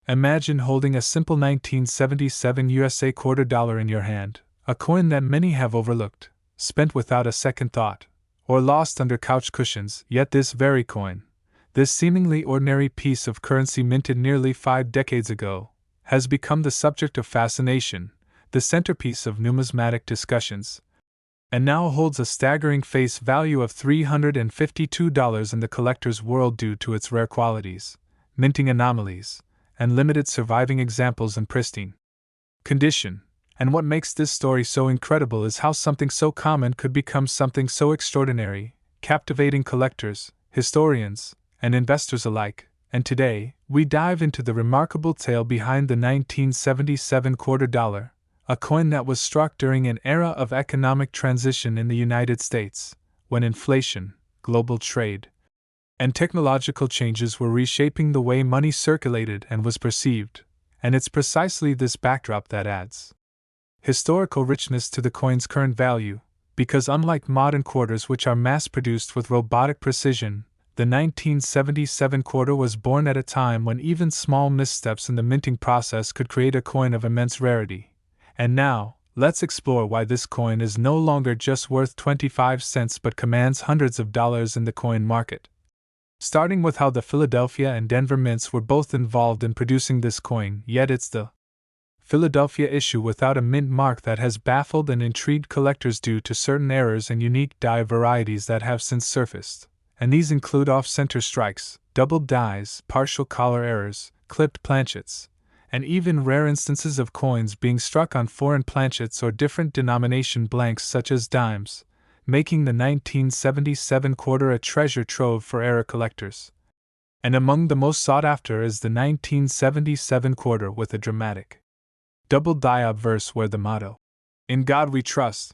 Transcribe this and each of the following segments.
Imagine holding a simple 1977 USA quarter dollar in your hand, a coin that many have overlooked, spent without a second thought, or lost under couch cushions. Yet this very coin, this seemingly ordinary piece of currency minted nearly 5 decades ago, has become the subject of fascination, the centerpiece of numismatic discussions, and now holds a staggering face value of $352 in the collector's world due to its rare qualities, minting anomalies, and limited surviving examples in pristine condition. And what makes this story so incredible is how something so common could become something so extraordinary, captivating collectors, historians, and investors alike. And today, we dive into the remarkable tale behind the 1977 quarter dollar, a coin that was struck during an era of economic transition in the United States, when inflation, global trade, and technological changes were reshaping the way money circulated and was perceived, and it's precisely this backdrop that adds historical richness to the coin's current value, because unlike modern quarters which are mass-produced with robotic precision, the 1977 quarter was born at a time when even small missteps in the minting process could create a coin of immense rarity. And now, let's explore why this coin is no longer just worth 25 cents but commands hundreds of dollars in the coin market. Starting with how the Philadelphia and Denver mints were both involved in producing this coin, yet it's the Philadelphia issue without a mint mark that has baffled and intrigued collectors due to certain errors and unique die varieties that have since surfaced. And these include off-center strikes, doubled dies, partial collar errors, clipped planchets, and even rare instances of coins being struck on foreign planchets or different denomination blanks such as dimes, making the 1977 quarter a treasure trove for error collectors. And among the most sought after is the 1977 quarter with a dramatic double die obverse where the motto, "In God We Trust,"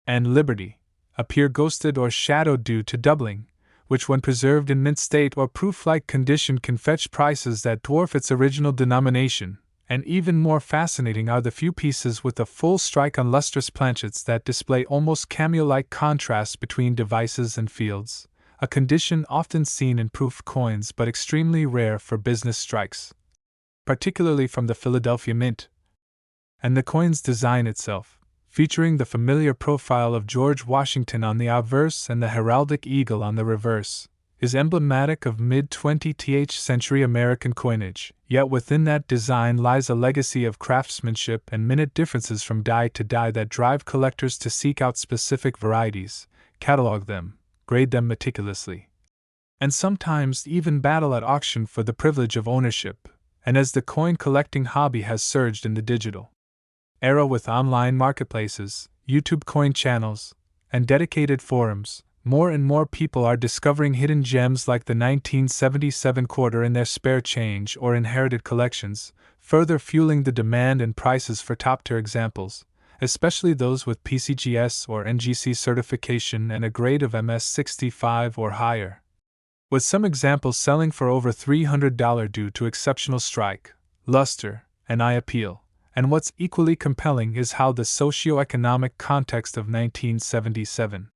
and "Liberty," appear ghosted or shadowed due to doubling, which when preserved in mint state or proof-like condition can fetch prices that dwarf its original denomination. And even more fascinating are the few pieces with a full strike on lustrous planchets that display almost cameo-like contrasts between devices and fields, a condition often seen in proof coins but extremely rare for business strikes, particularly from the Philadelphia Mint. And the coin's design itself, featuring the familiar profile of George Washington on the obverse and the heraldic eagle on the reverse, is emblematic of mid-20th century American coinage, yet within that design lies a legacy of craftsmanship and minute differences from die to die that drive collectors to seek out specific varieties, catalog them, grade them meticulously, and sometimes even battle at auction for the privilege of ownership. And as the coin collecting hobby has surged in the digital era with online marketplaces, YouTube coin channels, and dedicated forums, more and more people are discovering hidden gems like the 1977 quarter in their spare change or inherited collections, further fueling the demand and prices for top-tier examples, especially those with PCGS or NGC certification and a grade of MS65 or higher, with some examples selling for over $300 due to exceptional strike, luster, and eye appeal. And what's equally compelling is how the socio-economic context of 1977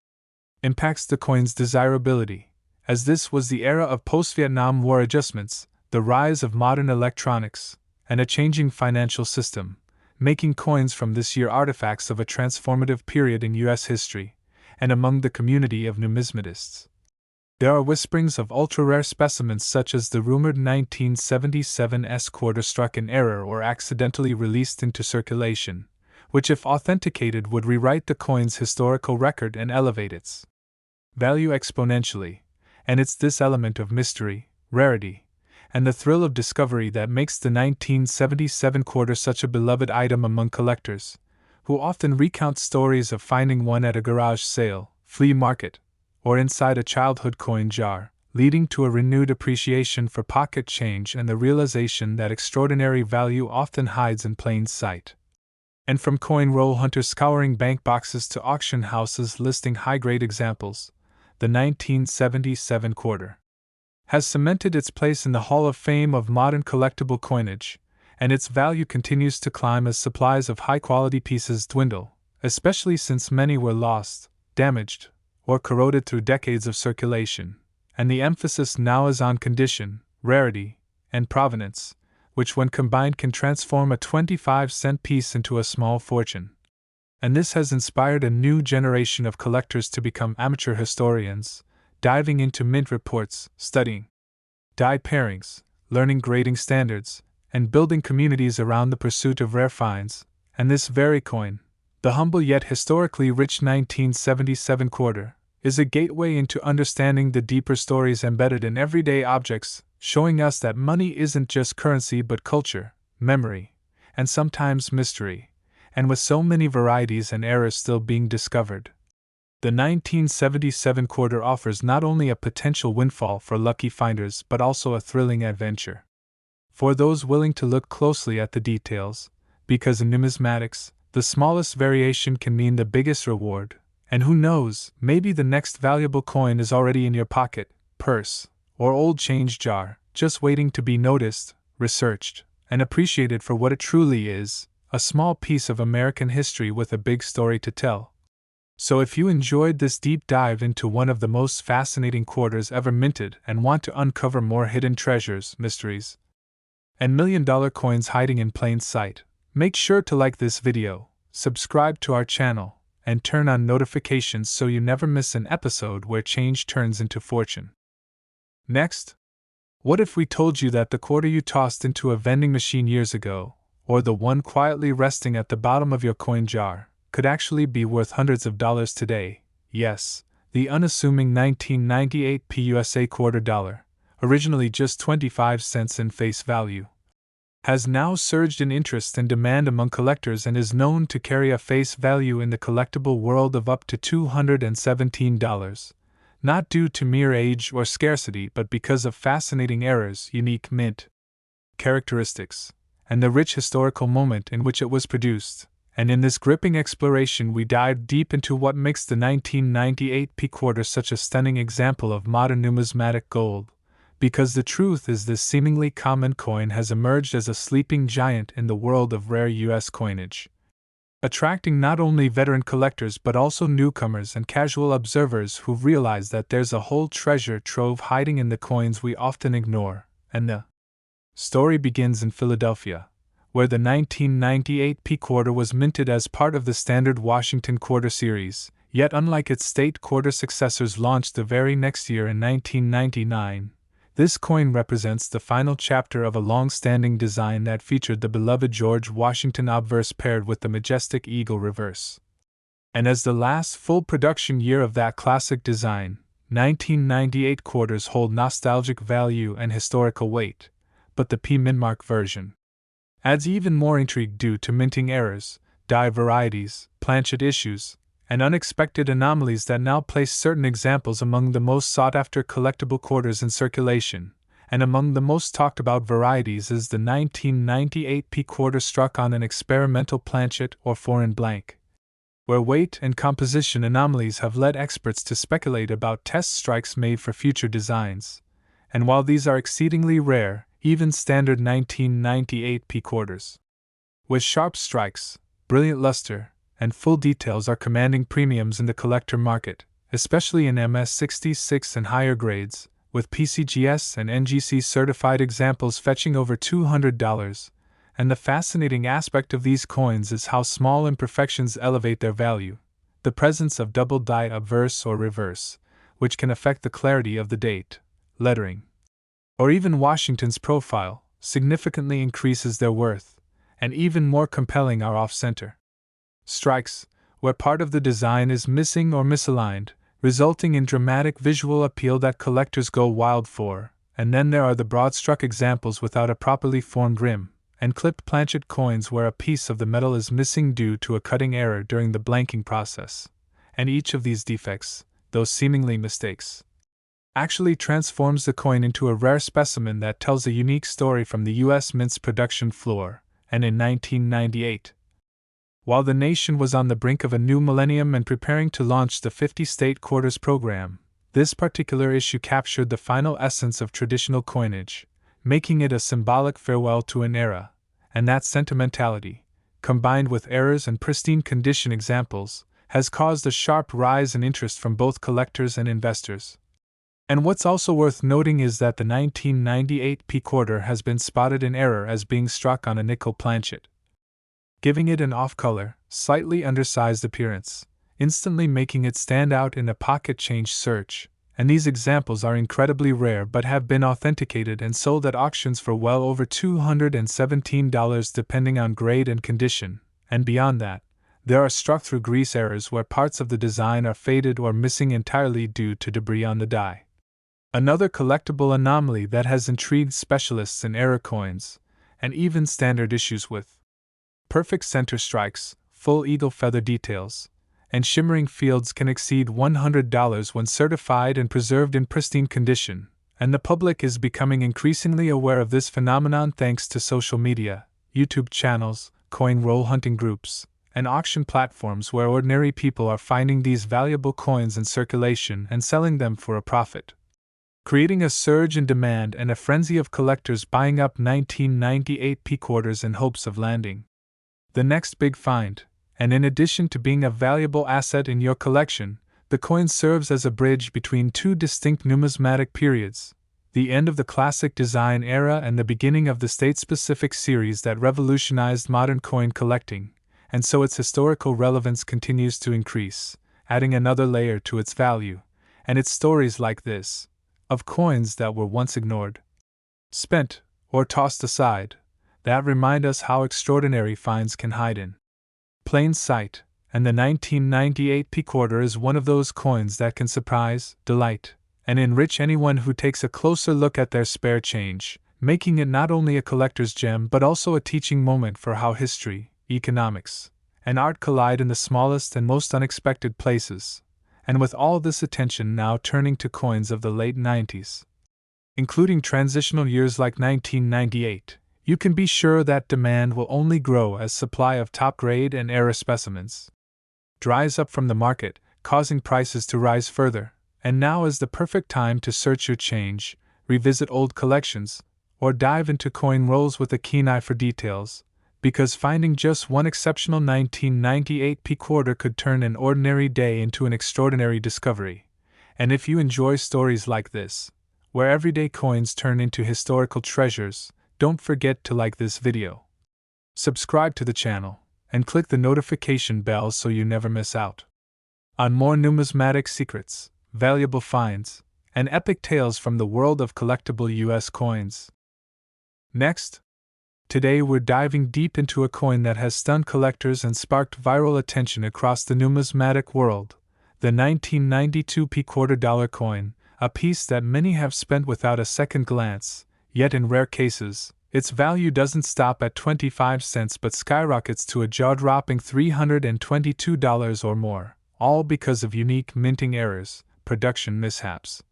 impacts the coin's desirability, as this was the era of post-Vietnam War adjustments, the rise of modern electronics, and a changing financial system, making coins from this year artifacts of a transformative period in U.S. history, and among the community of numismatists. There are whisperings of ultra-rare specimens such as the rumored 1977 S quarter struck in error or accidentally released into circulation, which if authenticated would rewrite the coin's historical record and elevate its value exponentially. And it's this element of mystery, rarity, and the thrill of discovery that makes the 1977 quarter such a beloved item among collectors, who often recount stories of finding one at a garage sale, flea market, or inside a childhood coin jar, leading to a renewed appreciation for pocket change and the realization that extraordinary value often hides in plain sight. And from coin roll hunters scouring bank boxes to auction houses listing high-grade examples, the 1977 quarter has cemented its place in the Hall of Fame of modern collectible coinage, and its value continues to climb as supplies of high-quality pieces dwindle, especially since many were lost, damaged, or corroded through decades of circulation, and the emphasis now is on condition, rarity, and provenance, which when combined can transform a 25-cent piece into a small fortune. And this has inspired a new generation of collectors to become amateur historians, diving into mint reports, studying die pairings, learning grading standards, and building communities around the pursuit of rare finds. And this very coin, the humble yet historically rich 1977 quarter, is a gateway into understanding the deeper stories embedded in everyday objects, showing us that money isn't just currency but culture, memory, and sometimes mystery. And with so many varieties and eras still being discovered, the 1977 quarter offers not only a potential windfall for lucky finders but also a thrilling adventure for those willing to look closely at the details, because in numismatics, the smallest variation can mean the biggest reward, and who knows, maybe the next valuable coin is already in your pocket, purse, or old change jar, just waiting to be noticed, researched, and appreciated for what it truly is, a small piece of American history with a big story to tell. So if you enjoyed this deep dive into one of the most fascinating quarters ever minted and want to uncover more hidden treasures, mysteries, and million-dollar coins hiding in plain sight, make sure to like this video, subscribe to our channel, and turn on notifications so you never miss an episode where change turns into fortune. Next, what if we told you that the quarter you tossed into a vending machine years ago, or the one quietly resting at the bottom of your coin jar, could actually be worth hundreds of dollars today? Yes, the unassuming 1998 PUSA quarter dollar, originally just 25 cents in face value, has now surged in interest and demand among collectors and is known to carry a face value in the collectible world of up to $217, not due to mere age or scarcity but because of fascinating errors, unique mint characteristics, and the rich historical moment in which it was produced. And in this gripping exploration we dive deep into what makes the 1998 P quarter such a stunning example of modern numismatic gold, because the truth is this seemingly common coin has emerged as a sleeping giant in the world of rare U.S. coinage, attracting not only veteran collectors but also newcomers and casual observers who realize that there's a whole treasure trove hiding in the coins we often ignore. And the story begins in Philadelphia, where the 1998 P quarter was minted as part of the standard Washington quarter series, yet unlike its state quarter successors launched the very next year in 1999, this coin represents the final chapter of a long-standing design that featured the beloved George Washington obverse paired with the majestic eagle reverse. And as the last full production year of that classic design, 1998 quarters hold nostalgic value and historical weight, but the P Mintmark version adds even more intrigue due to minting errors, die varieties, planchet issues, and unexpected anomalies that now place certain examples among the most sought-after collectible quarters in circulation. And among the most talked-about varieties is the 1998 P quarter struck on an experimental planchet or foreign blank, where weight and composition anomalies have led experts to speculate about test strikes made for future designs. And while these are exceedingly rare, even standard 1998 P quarters with sharp strikes, brilliant luster, and full details are commanding premiums in the collector market, especially in MS66 and higher grades, with PCGS and NGC certified examples fetching over $200. And the fascinating aspect of these coins is how small imperfections elevate their value. The presence of double die obverse or reverse, which can affect the clarity of the date, lettering, or even Washington's profile, significantly increases their worth, and even more compelling are off-center strikes, where part of the design is missing or misaligned, resulting in dramatic visual appeal that collectors go wild for. And then there are the broad-struck examples without a properly formed rim, and clipped planchet coins where a piece of the metal is missing due to a cutting error during the blanking process. And each of these defects, though seemingly mistakes, actually transforms the coin into a rare specimen that tells a unique story from the U.S. Mint's production floor. And in 1998, while the nation was on the brink of a new millennium and preparing to launch the 50-state quarters program, this particular issue captured the final essence of traditional coinage, making it a symbolic farewell to an era. And that sentimentality, combined with errors and pristine condition examples, has caused a sharp rise in interest from both collectors and investors. And what's also worth noting is that the 1998 P quarter has been spotted in error as being struck on a nickel planchet, giving it an off-color, slightly undersized appearance, instantly making it stand out in a pocket change search. And these examples are incredibly rare but have been authenticated and sold at auctions for well over $217 depending on grade and condition, and beyond that, there are struck through grease errors where parts of the design are faded or missing entirely due to debris on the die. Another collectible anomaly that has intrigued specialists in error coins, and even standard issues with perfect center strikes, full eagle feather details, and shimmering fields can exceed $100 when certified and preserved in pristine condition, and the public is becoming increasingly aware of this phenomenon thanks to social media, YouTube channels, coin roll hunting groups, and auction platforms where ordinary people are finding these valuable coins in circulation and selling them for a profit, creating a surge in demand and a frenzy of collectors buying up 1998 P quarters in hopes of landing the next big find. And in addition to being a valuable asset in your collection, the coin serves as a bridge between two distinct numismatic periods, the end of the classic design era and the beginning of the state-specific series that revolutionized modern coin collecting, and so its historical relevance continues to increase, adding another layer to its value. And it's stories like this, of coins that were once ignored, spent, or tossed aside, that remind us how extraordinary finds can hide in plain sight, and the 1998 P quarter is one of those coins that can surprise, delight, and enrich anyone who takes a closer look at their spare change, making it not only a collector's gem but also a teaching moment for how history, economics, and art collide in the smallest and most unexpected places. And with all this attention now turning to coins of the late 90s, including transitional years like 1998, you can be sure that demand will only grow as supply of top-grade and error specimens dries up from the market, causing prices to rise further. And now is the perfect time to search your change, revisit old collections, or dive into coin rolls with a keen eye for details, because finding just one exceptional 1998 P quarter could turn an ordinary day into an extraordinary discovery. And if you enjoy stories like this, where everyday coins turn into historical treasures, don't forget to like this video, subscribe to the channel, and click the notification bell so you never miss out on more numismatic secrets, valuable finds, and epic tales from the world of collectible US coins. Next, today we're diving deep into a coin that has stunned collectors and sparked viral attention across the numismatic world, the 1992 P quarter dollar coin, a piece that many have spent without a second glance. Yet in rare cases, its value doesn't stop at 25 cents but skyrockets to a jaw-dropping $322 or more, all because of unique minting errors, production mishaps,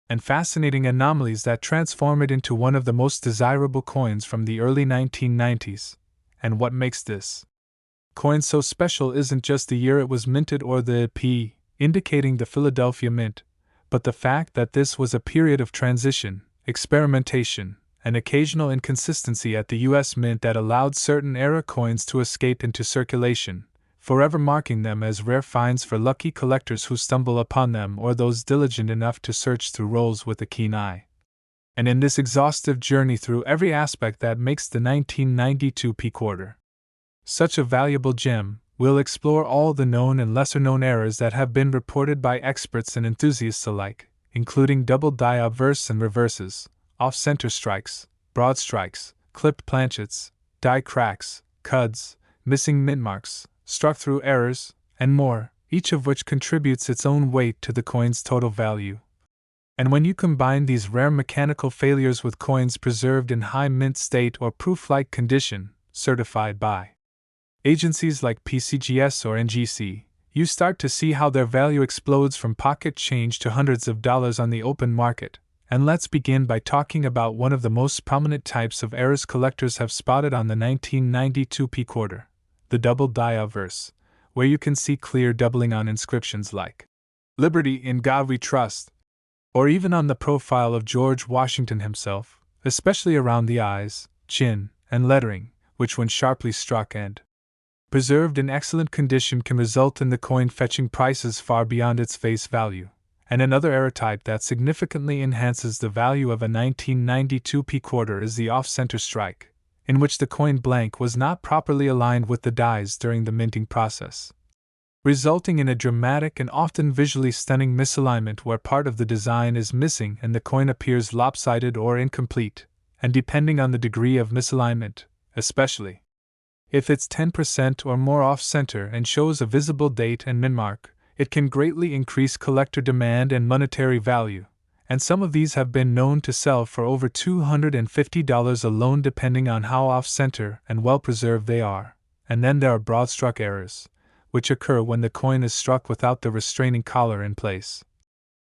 and fascinating anomalies that transform it into one of the most desirable coins from the early 1990s. And what makes this coin so special isn't just the year it was minted or the P, indicating the Philadelphia Mint, but the fact that this was a period of transition, experimentation, and occasional inconsistency at the U.S. Mint that allowed certain era coins to escape into circulation, forever marking them as rare finds for lucky collectors who stumble upon them or those diligent enough to search through rolls with a keen eye. And in this exhaustive journey through every aspect that makes the 1992 P quarter such a valuable gem, we'll explore all the known and lesser-known errors that have been reported by experts and enthusiasts alike, including double die obverse and reverses, off-center strikes, broad strikes, clipped planchets, die cracks, cuds, missing mint marks, struck-through errors, and more, each of which contributes its own weight to the coin's total value. And when you combine these rare mechanical failures with coins preserved in high mint state or proof-like condition, certified by agencies like PCGS or NGC, you start to see how their value explodes from pocket change to hundreds of dollars on the open market. And let's begin by talking about one of the most prominent types of errors collectors have spotted on the 1992 P quarter, the double die obverse, where you can see clear doubling on inscriptions like "Liberty in God We Trust," or even on the profile of George Washington himself, especially around the eyes, chin, and lettering, which when sharply struck and preserved in excellent condition can result in the coin fetching prices far beyond its face value. And another error type that significantly enhances the value of a 1992 P-quarter is the off-center strike, in which the coin blank was not properly aligned with the dies during the minting process, resulting in a dramatic and often visually stunning misalignment where part of the design is missing and the coin appears lopsided or incomplete, and depending on the degree of misalignment, especially if it's 10% or more off-center and shows a visible date and min mark, it can greatly increase collector demand and monetary value, and some of these have been known to sell for over $250 alone depending on how off-center and well-preserved they are. And then there are broad-struck errors, which occur when the coin is struck without the restraining collar in place,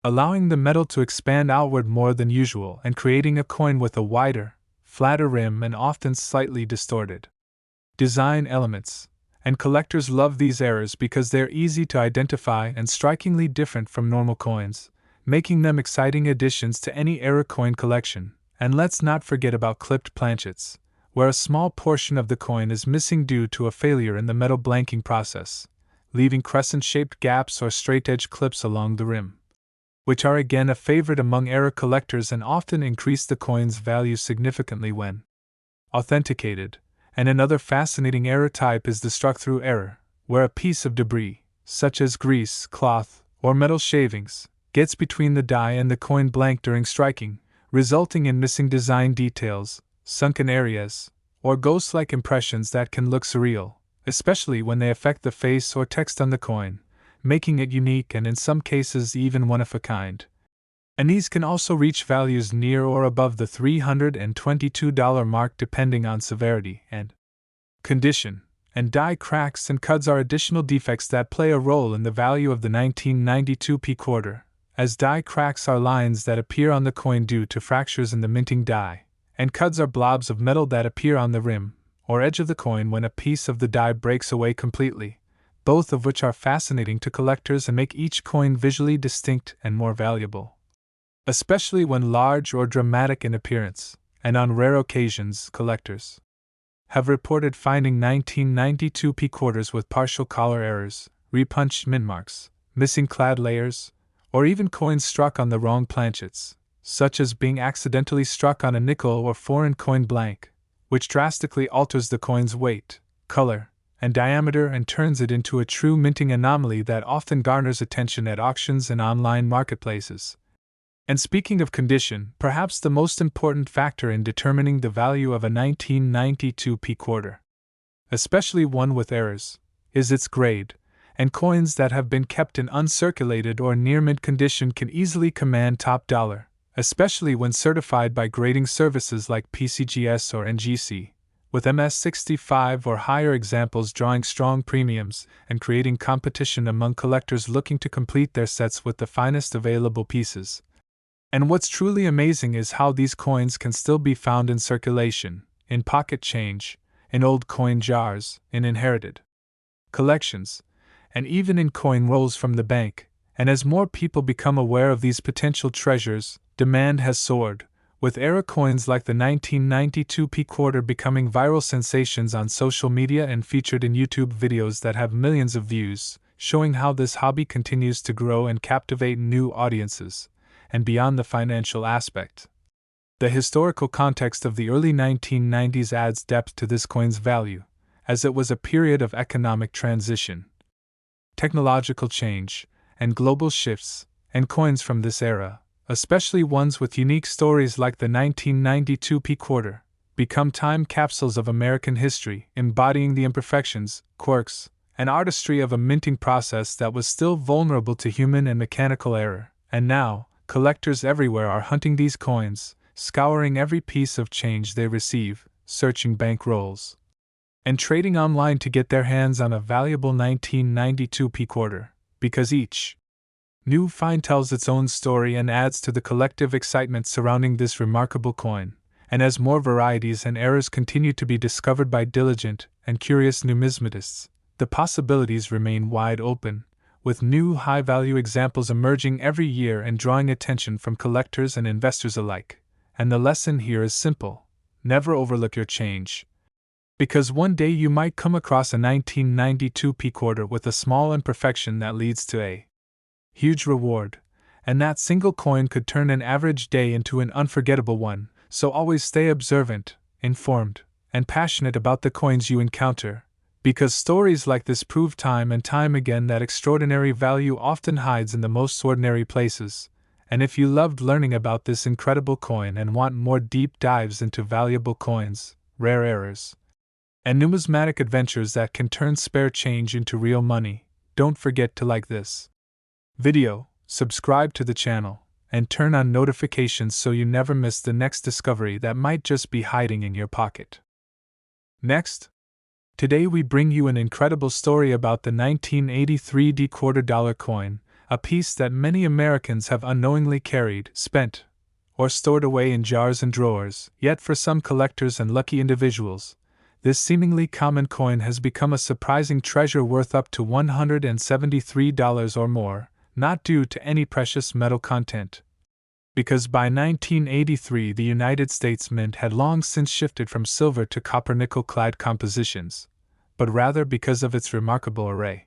allowing the metal to expand outward more than usual and creating a coin with a wider, flatter rim and often slightly distorted design elements. And collectors love these errors because they're easy to identify and strikingly different from normal coins, making them exciting additions to any era coin collection. And let's not forget about clipped planchets, where a small portion of the coin is missing due to a failure in the metal blanking process, leaving crescent-shaped gaps or straight-edge clips along the rim, which are again a favorite among era collectors and often increase the coin's value significantly when authenticated. And another fascinating error type is the struck-through error, where a piece of debris, such as grease, cloth, or metal shavings, gets between the die and the coin blank during striking, resulting in missing design details, sunken areas, or ghost-like impressions that can look surreal, especially when they affect the face or text on the coin, making it unique and in some cases even one of a kind. And these can also reach values near or above the $322 mark depending on severity and condition, and die cracks and cuds are additional defects that play a role in the value of the 1992 P-quarter, as die cracks are lines that appear on the coin due to fractures in the minting die, and cuds are blobs of metal that appear on the rim or edge of the coin when a piece of the die breaks away completely, both of which are fascinating to collectors and make each coin visually distinct and more valuable, especially when large or dramatic in appearance. And on rare occasions, collectors have reported finding 1992 P-quarters with partial collar errors, repunched min marks, missing clad layers, or even coins struck on the wrong planchets, such as being accidentally struck on a nickel or foreign coin blank, which drastically alters the coin's weight, color, and diameter and turns it into a true minting anomaly that often garners attention at auctions and online marketplaces. And speaking of condition, perhaps the most important factor in determining the value of a 1992 P-quarter, especially one with errors, is its grade, and coins that have been kept in uncirculated or near-mint condition can easily command top dollar, especially when certified by grading services like PCGS or NGC, with MS65 or higher examples drawing strong premiums and creating competition among collectors looking to complete their sets with the finest available pieces. And what's truly amazing is how these coins can still be found in circulation, in pocket change, in old coin jars, in inherited collections, and even in coin rolls from the bank. And as more people become aware of these potential treasures, demand has soared, with era coins like the 1992 P-quarter becoming viral sensations on social media and featured in YouTube videos that have millions of views, showing how this hobby continues to grow and captivate new audiences. And beyond the financial aspect, the historical context of the early 1990s adds depth to this coin's value, as it was a period of economic transition, technological change, and global shifts, and coins from this era, especially ones with unique stories like the 1992 P-quarter, become time capsules of American history, embodying the imperfections, quirks, and artistry of a minting process that was still vulnerable to human and mechanical error. And now, collectors everywhere are hunting these coins, scouring every piece of change they receive, searching bank rolls, and trading online to get their hands on a valuable 1992 P-quarter, because each new find tells its own story and adds to the collective excitement surrounding this remarkable coin. And as more varieties and errors continue to be discovered by diligent and curious numismatists, the possibilities remain wide open, with new high-value examples emerging every year and drawing attention from collectors and investors alike. And the lesson here is simple: never overlook your change, because one day you might come across a 1992 P-quarter with a small imperfection that leads to a huge reward. and that single coin could turn an average day into an unforgettable one, so always stay observant, informed, and passionate about the coins you encounter, because stories like this prove time and time again that extraordinary value often hides in the most ordinary places. And if you loved learning about this incredible coin and want more deep dives into valuable coins, rare errors, and numismatic adventures that can turn spare change into real money, don't forget to like this video, subscribe to the channel, and turn on notifications so you never miss the next discovery that might just be hiding in your pocket. Next, today we bring you an incredible story about the 1983 $quarter coin, a piece that many Americans have unknowingly carried, spent, or stored away in jars and drawers, yet for some collectors and lucky individuals, this seemingly common coin has become a surprising treasure worth up to $173 or more, not due to any precious metal content. Because by 1983 the United States Mint had long since shifted from silver to copper-nickel clad compositions, but rather because of its remarkable array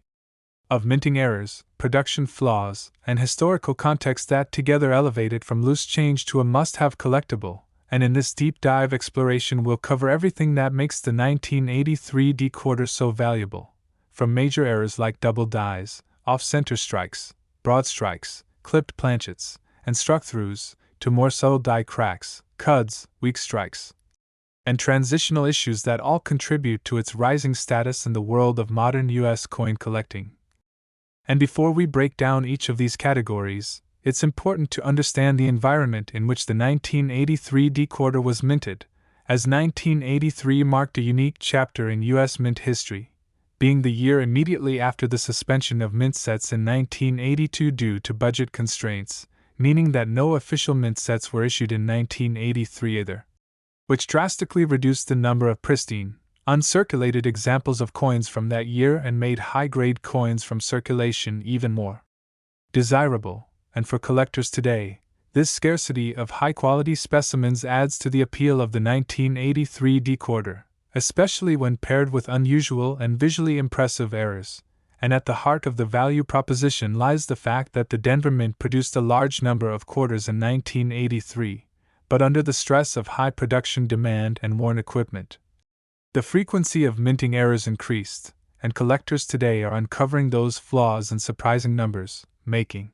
of minting errors, production flaws, and historical context that together elevate it from loose change to a must-have collectible. And in this deep dive exploration we'll cover everything that makes the 1983 quarter so valuable, from major errors like double dies, off-center strikes, broad strikes, clipped planchets, and struck-throughs, to more subtle die cracks, cuds, weak strikes, and transitional issues that all contribute to its rising status in the world of modern U.S. coin collecting. And before we break down each of these categories, it's important to understand the environment in which the 1983 quarter was minted, as 1983 marked a unique chapter in U.S. mint history, being the year immediately after the suspension of mint sets in 1982 due to budget constraints, meaning that no official mint sets were issued in 1983 either, which drastically reduced the number of pristine, uncirculated examples of coins from that year and made high-grade coins from circulation even more desirable. And for collectors today, this scarcity of high-quality specimens adds to the appeal of the 1983 quarter, especially when paired with unusual and visually impressive errors. And at the heart of the value proposition lies the fact that the Denver Mint produced a large number of quarters in 1983, but under the stress of high production demand and worn equipment, the frequency of minting errors increased, and collectors today are uncovering those flaws in surprising numbers, making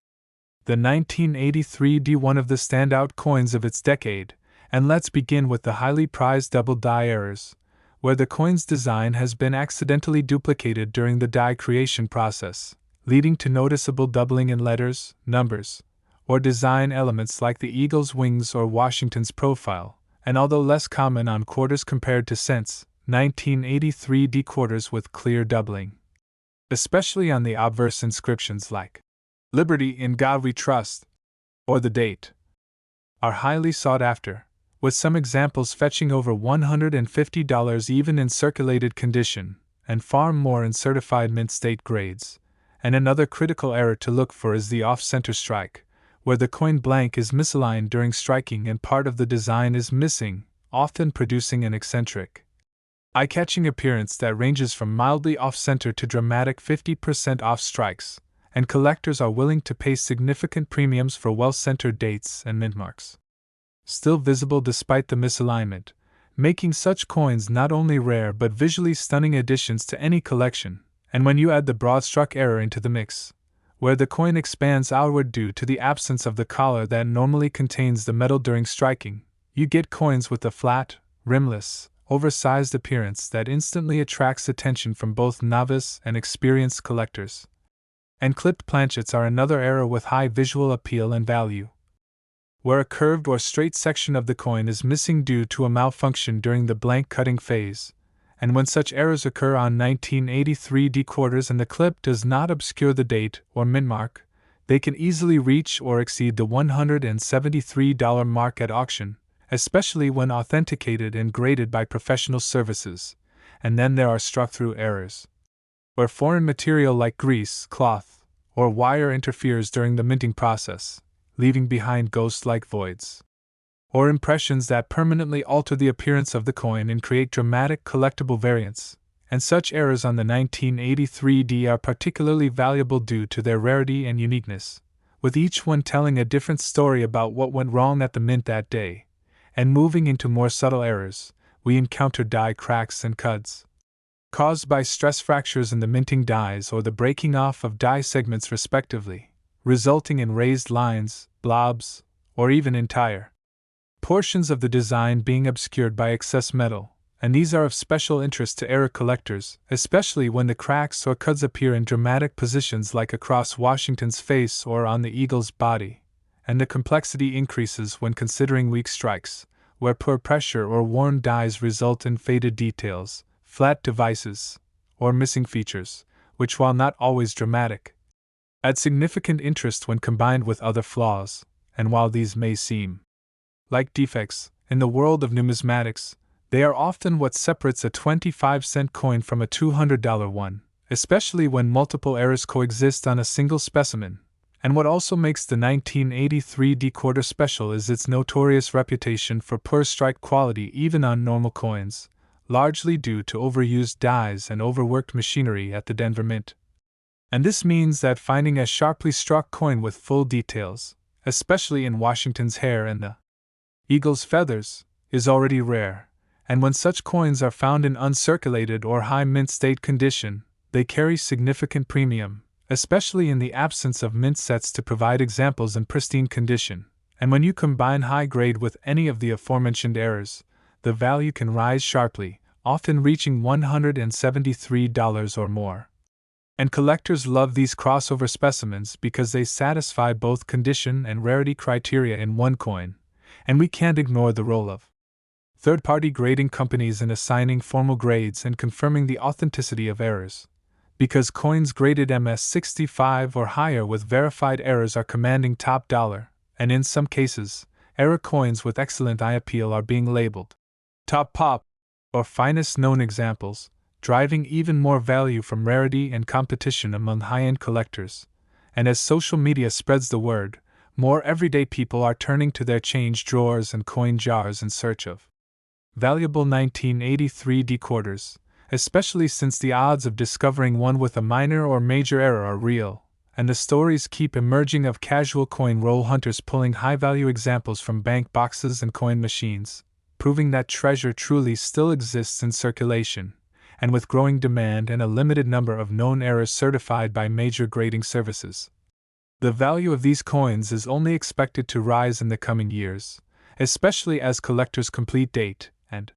the 1983 one of the standout coins of its decade. And let's begin with the highly prized double die errors, where the coin's design has been accidentally duplicated during the die creation process, leading to noticeable doubling in letters, numbers, or design elements like the eagle's wings or Washington's profile. And although less common on quarters compared to cents, 1983 quarters with clear doubling, especially on the obverse inscriptions like "Liberty in God We Trust" or the date, are highly sought after, with some examples fetching over $150 even in circulated condition, and far more in certified mint state grades. And another critical error to look for is the off-center strike, where the coin blank is misaligned during striking and part of the design is missing, often producing an eccentric, eye-catching appearance that ranges from mildly off-center to dramatic 50% off strikes, and collectors are willing to pay significant premiums for well-centered dates and mint marks still visible despite the misalignment, making such coins not only rare but visually stunning additions to any collection. And when you add the broad struck error into the mix, where the coin expands outward due to the absence of the collar that normally contains the metal during striking, you get coins with a flat, rimless, oversized appearance that instantly attracts attention from both novice and experienced collectors. And clipped planchets are another error with high visual appeal and value, where a curved or straight section of the coin is missing due to a malfunction during the blank cutting phase. And when such errors occur on 1983 quarters and the clip does not obscure the date or mint mark, they can easily reach or exceed the $173 mark at auction, especially when authenticated and graded by professional services. And then there are struck-through errors, where foreign material like grease, cloth, or wire interferes during the minting process, leaving behind ghost-like voids, or impressions that permanently alter the appearance of the coin and create dramatic collectible variants. And such errors on the 1983 are particularly valuable due to their rarity and uniqueness, with each one telling a different story about what went wrong at the mint that day. And moving into more subtle errors, we encounter die cracks and cuds, caused by stress fractures in the minting dies or the breaking off of die segments respectively, resulting in raised lines, blobs, or even entire portions of the design being obscured by excess metal, and these are of special interest to error collectors, especially when the cracks or cuds appear in dramatic positions like across Washington's face or on the eagle's body, and the complexity increases when considering weak strikes, where poor pressure or worn dies result in faded details, flat devices, or missing features, which, while not always dramatic, add significant interest when combined with other flaws, and while these may seem like defects, in the world of numismatics, they are often what separates a 25-cent coin from a $200 one, especially when multiple errors coexist on a single specimen. And what also makes the 1983 D-quarter special is its notorious reputation for poor strike quality even on normal coins, largely due to overused dies and overworked machinery at the Denver Mint. And this means that finding a sharply struck coin with full details, especially in Washington's hair and the eagle's feathers, is already rare, and when such coins are found in uncirculated or high mint state condition, they carry significant premium, especially in the absence of mint sets to provide examples in pristine condition, and when you combine high grade with any of the aforementioned errors, the value can rise sharply, often reaching $173 or more. And collectors love these crossover specimens because they satisfy both condition and rarity criteria in one coin, and we can't ignore the role of third-party grading companies in assigning formal grades and confirming the authenticity of errors, because coins graded MS65 or higher with verified errors are commanding top dollar, and in some cases, error coins with excellent eye appeal are being labeled top pop, or finest known examples, driving even more value from rarity and competition among high-end collectors. And as social media spreads the word, more everyday people are turning to their change drawers and coin jars in search of valuable 1983 D-quarters, especially since the odds of discovering one with a minor or major error are real, and the stories keep emerging of casual coin roll hunters pulling high-value examples from bank boxes and coin machines, proving that treasure truly still exists in circulation, and with growing demand and a limited number of known errors certified by major grading services. The value of these coins is only expected to rise in the coming years, especially as collectors complete date and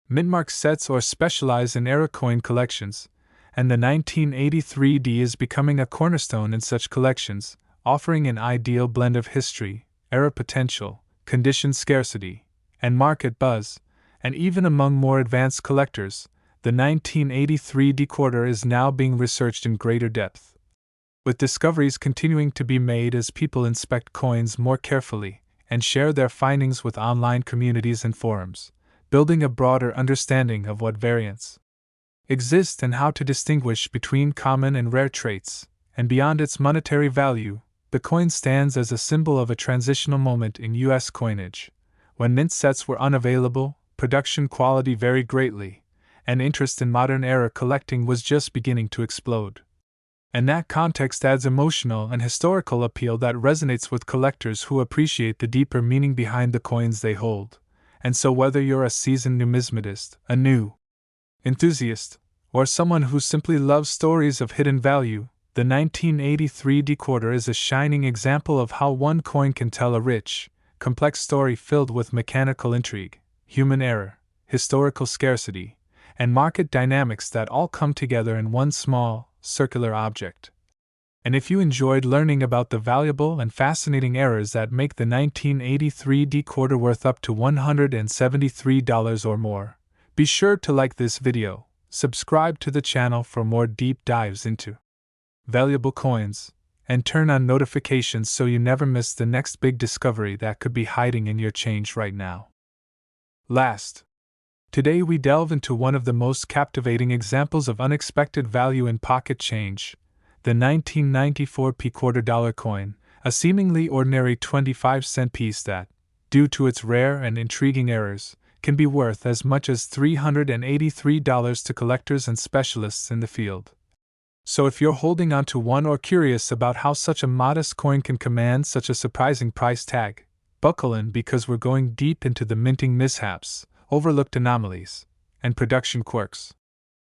mintmark sets or specialize in error coin collections, and the 1983 D is becoming a cornerstone in such collections, offering an ideal blend of history, error potential, condition scarcity, and market buzz, and even among more advanced collectors, the 1983 D-quarter is now being researched in greater depth, with discoveries continuing to be made as people inspect coins more carefully and share their findings with online communities and forums, building a broader understanding of what variants exist and how to distinguish between common and rare traits. And beyond its monetary value, the coin stands as a symbol of a transitional moment in U.S. coinage. When mint sets were unavailable, production quality varied greatly, and interest in modern era collecting was just beginning to explode. And that context adds emotional and historical appeal that resonates with collectors who appreciate the deeper meaning behind the coins they hold. And so whether you're a seasoned numismatist, a new enthusiast, or someone who simply loves stories of hidden value, the 1983 D-quarter is a shining example of how one coin can tell a rich, complex story filled with mechanical intrigue, human error, historical scarcity, and market dynamics that all come together in one small, circular object. And if you enjoyed learning about the valuable and fascinating errors that make the 1983 D-quarter worth up to $173 or more, be sure to like this video, subscribe to the channel for more deep dives into valuable coins, and turn on notifications so you never miss the next big discovery that could be hiding in your change right now. Last, today we delve into one of the most captivating examples of unexpected value in pocket change, the 1994 quarter dollar coin, a seemingly ordinary 25-cent piece that, due to its rare and intriguing errors, can be worth as much as $383 to collectors and specialists in the field. So if you're holding on to one or curious about how such a modest coin can command such a surprising price tag, buckle in because we're going deep into the minting mishaps, overlooked anomalies, and production quirks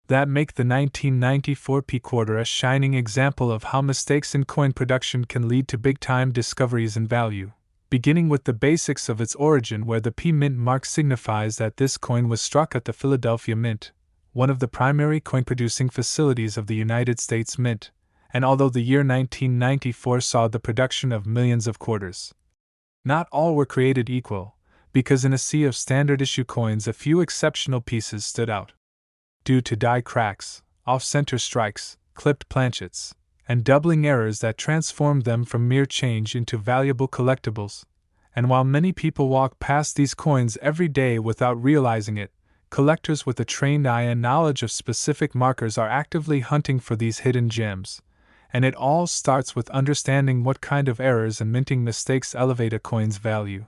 that make the 1994 P quarter a shining example of how mistakes in coin production can lead to big-time discoveries in value, beginning with the basics of its origin, where the P mint mark signifies that this coin was struck at the Philadelphia Mint, one of the primary coin-producing facilities of the United States Mint, and although the year 1994 saw the production of millions of quarters, not all were created equal, because in a sea of standard-issue coins a few exceptional pieces stood out. Due to die cracks, off-center strikes, clipped planchets, and doubling errors that transformed them from mere change into valuable collectibles. And while many people walk past these coins every day without realizing it, collectors with a trained eye and knowledge of specific markers are actively hunting for these hidden gems. And it all starts with understanding what kind of errors and minting mistakes elevate a coin's value.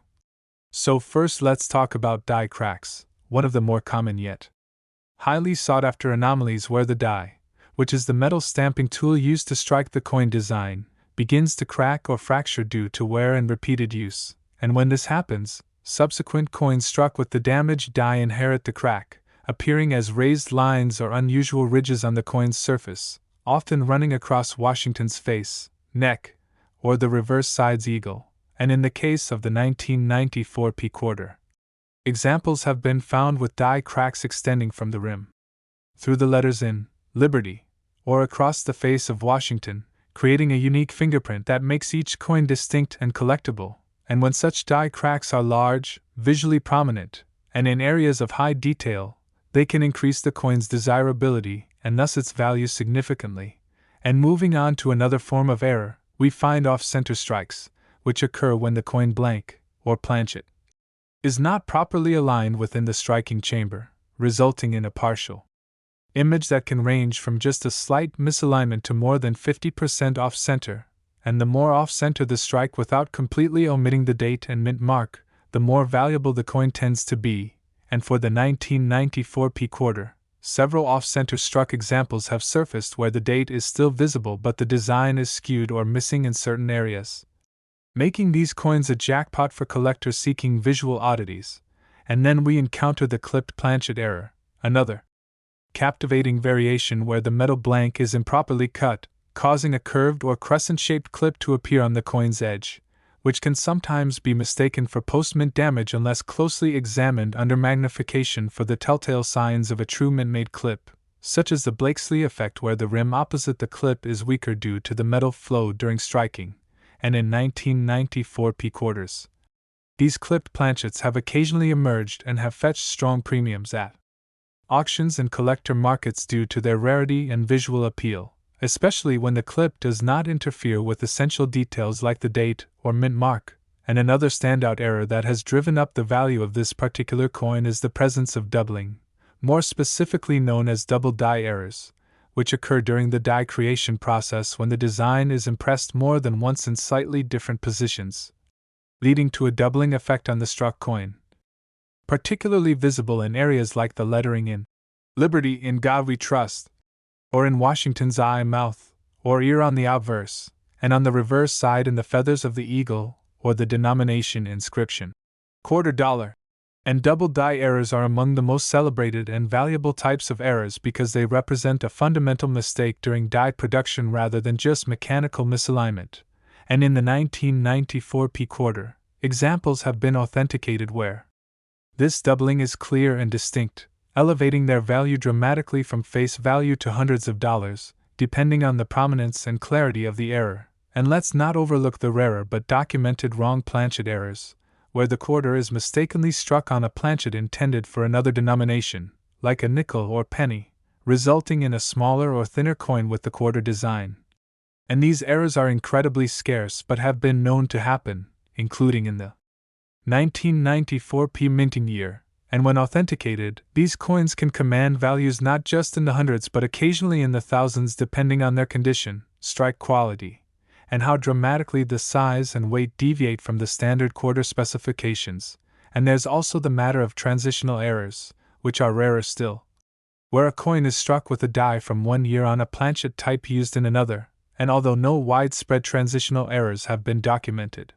So first let's talk about die cracks, one of the more common yet highly sought-after anomalies where the die, which is the metal stamping tool used to strike the coin design, begins to crack or fracture due to wear and repeated use, and when this happens, subsequent coins struck with the damaged die inherit the crack, appearing as raised lines or unusual ridges on the coin's surface, often running across Washington's face, neck, or the reverse side's eagle, and in the case of the 1994 P quarter, examples have been found with die cracks extending from the rim through the letters in Liberty, or across the face of Washington, creating a unique fingerprint that makes each coin distinct and collectible. And when such die cracks are large, visually prominent, and in areas of high detail, they can increase the coin's desirability and thus its value significantly. And moving on to another form of error, we find off-center strikes, which occur when the coin blank, or planchet, is not properly aligned within the striking chamber, resulting in a partial image that can range from just a slight misalignment to more than 50% off-center, and the more off-center the strike without completely omitting the date and mint mark, the more valuable the coin tends to be, and for the 1994 P quarter, several off-center struck examples have surfaced where the date is still visible but the design is skewed or missing in certain areas, making these coins a jackpot for collectors seeking visual oddities. And then we encounter the clipped planchet error, another captivating variation where the metal blank is improperly cut, causing a curved or crescent-shaped clip to appear on the coin's edge, which can sometimes be mistaken for post-mint damage unless closely examined under magnification for the telltale signs of a true mint-made clip, such as the Blakesley effect where the rim opposite the clip is weaker due to the metal flow during striking, and in 1994 P quarters. These clipped planchets have occasionally emerged and have fetched strong premiums at auctions and collector markets due to their rarity and visual appeal, especially when the clip does not interfere with essential details like the date or mint mark. And another standout error that has driven up the value of this particular coin is the presence of doubling, more specifically known as double die errors, which occur during the die creation process when the design is impressed more than once in slightly different positions, leading to a doubling effect on the struck coin. Particularly visible in areas like the lettering in Liberty in God We Trust, or in Washington's eye, mouth, or ear on the obverse, and on the reverse side in the feathers of the eagle, or the denomination inscription, $quarter. And double die errors are among the most celebrated and valuable types of errors because they represent a fundamental mistake during die production rather than just mechanical misalignment. And in the 1994 P quarter, examples have been authenticated where this doubling is clear and distinct, elevating their value dramatically from face value to hundreds of dollars, depending on the prominence and clarity of the error. And let's not overlook the rarer but documented wrong planchet errors, where the quarter is mistakenly struck on a planchet intended for another denomination, like a nickel or penny, resulting in a smaller or thinner coin with the quarter design. And these errors are incredibly scarce but have been known to happen, including in the 1994 P minting year, and when authenticated, these coins can command values not just in the hundreds but occasionally in the thousands depending on their condition, strike quality, and how dramatically the size and weight deviate from the standard quarter specifications. And there's also the matter of transitional errors, which are rarer still. where a coin is struck with a die from one year on a planchet type used in another, and although no widespread transitional errors have been documented.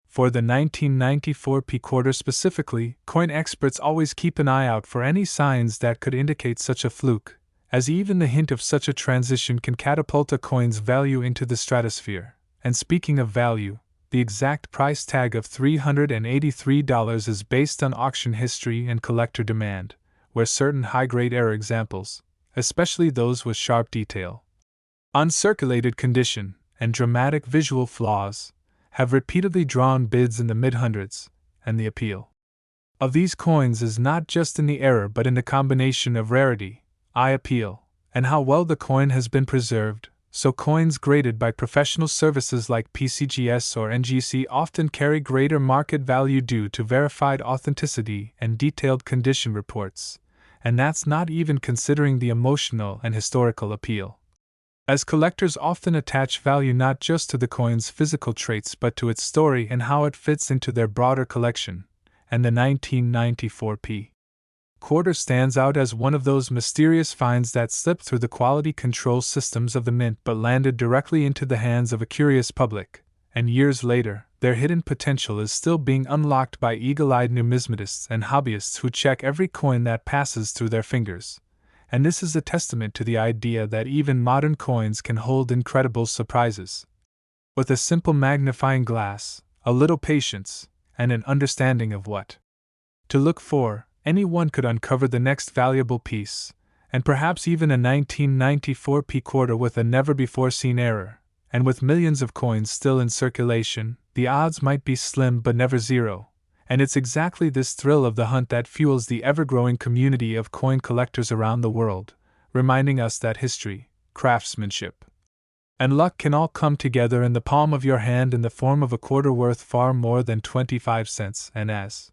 For the 1994 P quarter specifically, coin experts always keep an eye out for any signs that could indicate such a fluke, as even the hint of such a transition can catapult a coin's value into the stratosphere. And speaking of value, the exact price tag of $383 is based on auction history and collector demand, where certain high-grade error examples, especially those with sharp detail, uncirculated condition, and dramatic visual flaws, have repeatedly drawn bids in the mid-hundreds, and the appeal of these coins is not just in the error but in the combination of rarity, eye appeal, and how well the coin has been preserved. So coins graded by professional services like PCGS or NGC often carry greater market value due to verified authenticity and detailed condition reports, and that's not even considering the emotional and historical appeal, as collectors often attach value not just to the coin's physical traits but to its story and how it fits into their broader collection. And the 1994 P quarter stands out as one of those mysterious finds that slipped through the quality control systems of the mint but landed directly into the hands of a curious public, and years later, their hidden potential is still being unlocked by eagle-eyed numismatists and hobbyists who check every coin that passes through their fingers. And this is a testament to the idea that even modern coins can hold incredible surprises. With a simple magnifying glass, a little patience, and an understanding of what to look for, anyone could uncover the next valuable piece, and perhaps even a 1994 P quarter with a never-before-seen error. And with millions of coins still in circulation, the odds might be slim but never zero. And it's exactly this thrill of the hunt that fuels the ever-growing community of coin collectors around the world, reminding us that history, craftsmanship, and luck can all come together in the palm of your hand in the form of a quarter worth far more than 25 cents. And as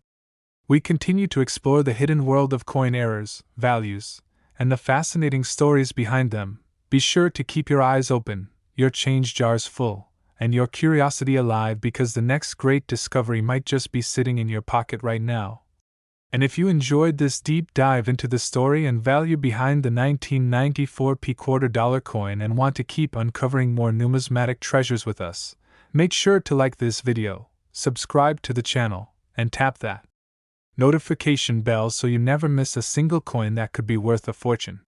we continue to explore the hidden world of coin errors, values, and the fascinating stories behind them, be sure to keep your eyes open, your change jars full, and your curiosity alive, because the next great discovery might just be sitting in your pocket right now. And if you enjoyed this deep dive into the story and value behind the 1994 P quarter dollar coin and want to keep uncovering more numismatic treasures with us, make sure to like this video, subscribe to the channel, and tap that notification bell so you never miss a single coin that could be worth a fortune.